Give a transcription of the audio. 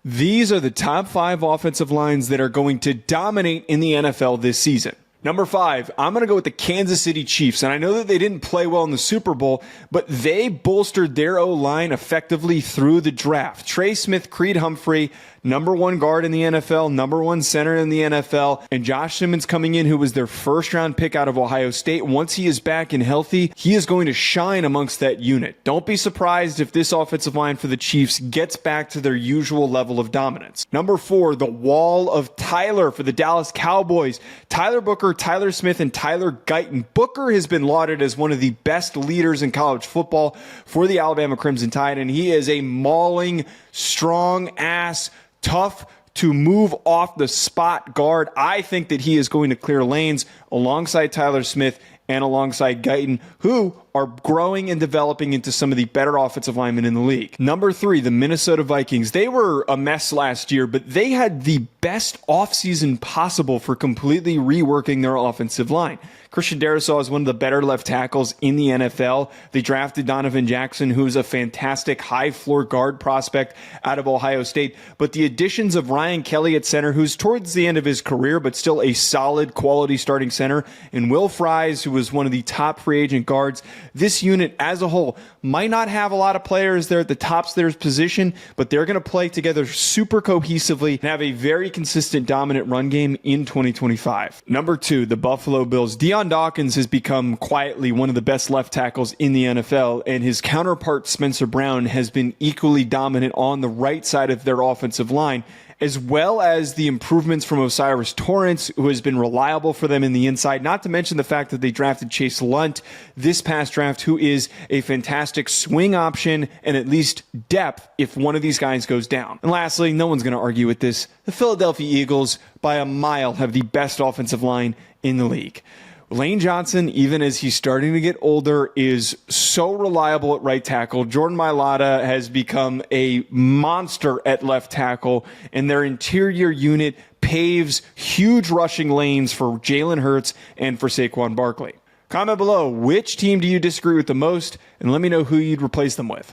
These are the top 5 offensive lines that are going to dominate in the NFL this season. Number 5, I'm going to go with the Kansas City Chiefs. And I know that they didn't play well in the Super Bowl, but they bolstered their O-line effectively through the draft. Trey Smith, Creed Humphrey, number 1 guard in the NFL, number 1 center in the NFL, and Josh Simmons coming in, who was their first-round pick out of Ohio State. Once he is back and healthy, he is going to shine amongst that unit. Don't be surprised if this offensive line for the Chiefs gets back to their usual level of dominance. Number 4, the Wall of Tyler for the Dallas Cowboys. Tyler Booker, Tyler Smith, and Tyler Guyton. Booker has been lauded as one of the best leaders in college football for the Alabama Crimson Tide, and he is a mauling, strong-ass, tough to move off the spot guard. I think that he is going to clear lanes alongside Tyler Smith and alongside Guyton, who are growing and developing into some of the better offensive linemen in the league. Number 3, the Minnesota Vikings. They were a mess last year, but they had the best offseason possible for completely reworking their offensive line. Christian Darrisaw is one of the better left tackles in the NFL. They drafted Donovan Jackson, who's a fantastic high-floor guard prospect out of Ohio State. But the additions of Ryan Kelly at center, who's towards the end of his career, but still a solid quality starting center, and Will Fries, who was one of the top free agent guards, this unit as a whole might not have a lot of players there at the tops of their position, but they're going to play together super cohesively and have a very consistent, dominant run game in 2025. Number 2, the Buffalo Bills. Deion Dawkins has become quietly one of the best left tackles in the NFL, and his counterpart Spencer Brown has been equally dominant on the right side of their offensive line, as well as the improvements from Osiris Torrance, who has been reliable for them in the inside, not to mention the fact that they drafted Chase Lunt this past draft, who is a fantastic swing option and at least depth if one of these guys goes down. And lastly, no one's going to argue with this, the Philadelphia Eagles, by a mile, have the best offensive line in the league. Lane Johnson, even as he's starting to get older, is so reliable at right tackle. Jordan Mailata has become a monster at left tackle, and their interior unit paves huge rushing lanes for Jalen Hurts and for Saquon Barkley. Comment below, which team do you disagree with the most, and let me know who you'd replace them with.